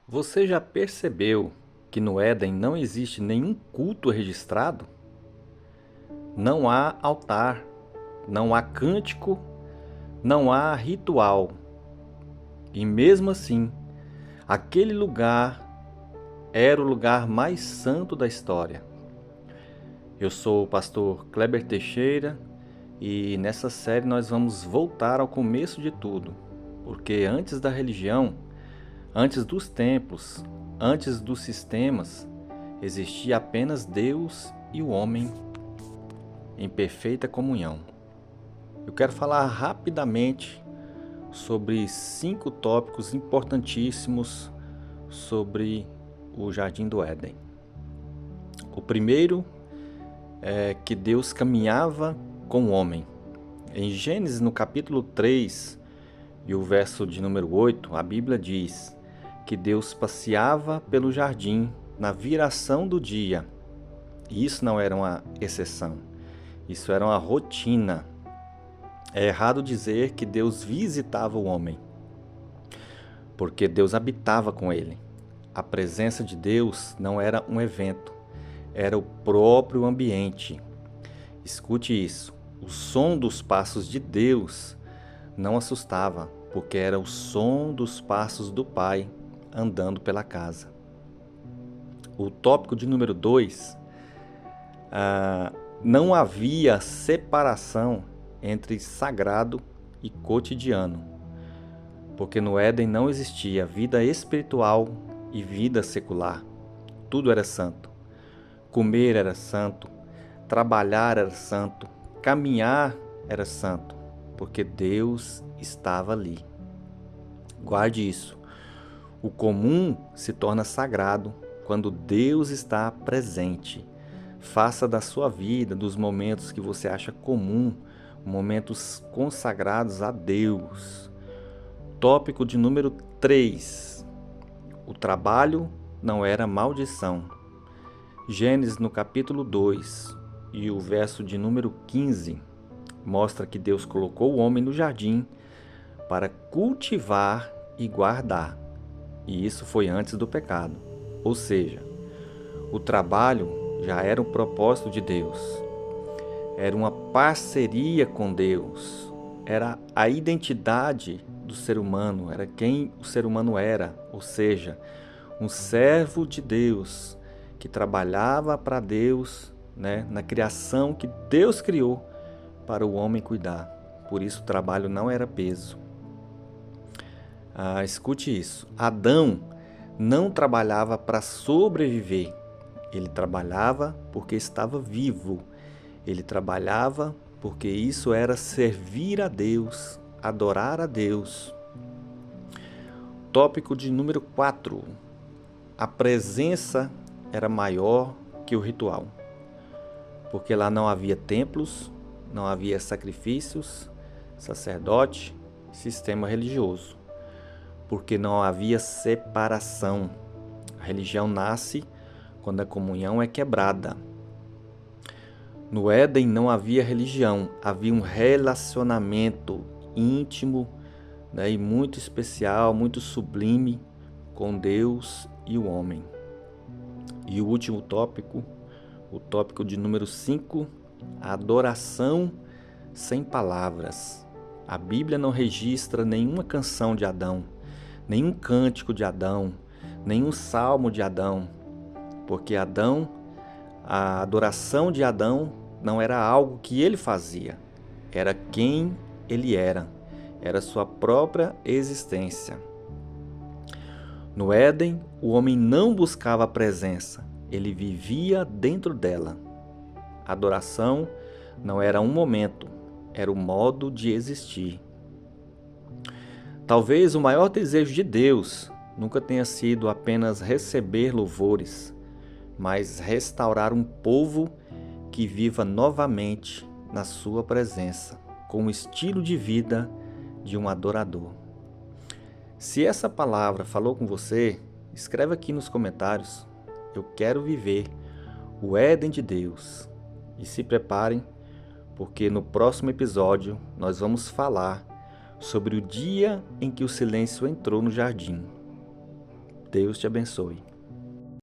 Você já percebeu que no Éden não existe nenhum culto registrado? Não há altar, não há cântico, não há ritual. E mesmo assim, aquele lugar era o lugar mais santo da história. Eu sou o pastor Kleber Teixeira e nessa série nós vamos voltar ao começo de tudo, porque antes da religião, antes dos templos, antes dos sistemas, existia apenas Deus e o homem em perfeita comunhão. Eu quero falar rapidamente sobre 5 tópicos importantíssimos sobre o Jardim do Éden. O primeiro é que Deus caminhava com o homem. Em Gênesis, no capítulo 3 e o verso de número 8, a Bíblia diz que Deus passeava pelo jardim na viração do dia. E isso não era uma exceção, isso era uma rotina. É errado dizer que Deus visitava o homem, porque Deus habitava com ele. A presença de Deus não era um evento, era o próprio ambiente. Escute isso, o som dos passos de Deus não assustava, porque era o som dos passos do Pai andando pela casa. O tópico de número 2, não havia separação entre sagrado e cotidiano, porque no Éden não existia vida espiritual e vida secular. Tudo era santo. Comer era santo, trabalhar era santo, caminhar era santo, porque Deus estava ali. Guarde isso. O comum se torna sagrado quando Deus está presente. Faça da sua vida, dos momentos que você acha comum, momentos consagrados a Deus. Tópico de número 3. O trabalho não era maldição. Gênesis no capítulo 2 e o verso de número 15 mostra que Deus colocou o homem no jardim para cultivar e guardar. E isso foi antes do pecado. Ou seja, o trabalho já era um propósito de Deus. Era uma parceria com Deus. Era a identidade do ser humano, era quem o ser humano era, ou seja, um servo de Deus que trabalhava para Deus, na criação que Deus criou para o homem cuidar. Por isso o trabalho não era peso. Escute isso. Adão não trabalhava para sobreviver. Ele trabalhava porque estava vivo. Ele trabalhava porque isso era servir a Deus, adorar a Deus. Tópico de número 4. A presença era maior que o ritual. Porque lá não havia templos, não havia sacrifícios, sacerdote, sistema religioso. Porque não havia separação. A religião nasce quando a comunhão é quebrada. No Éden não havia religião, havia um relacionamento íntimo, e muito especial, muito sublime com Deus e o homem. E o último tópico, o tópico de número 5, a adoração sem palavras. A Bíblia não registra nenhuma canção de Adão, nenhum cântico de Adão, nenhum salmo de Adão, porque a adoração de Adão não era algo que ele fazia, era quem ele era sua própria existência. No Éden, o homem não buscava a presença, ele vivia dentro dela. A adoração não era um momento, era o modo de existir. Talvez o maior desejo de Deus nunca tenha sido apenas receber louvores, mas restaurar um povo que viva novamente na sua presença, com o estilo de vida de um adorador. Se essa palavra falou com você, escreve aqui nos comentários. Eu quero viver o Éden de Deus. E se preparem, porque no próximo episódio nós vamos falar sobre o dia em que o silêncio entrou no jardim. Deus te abençoe.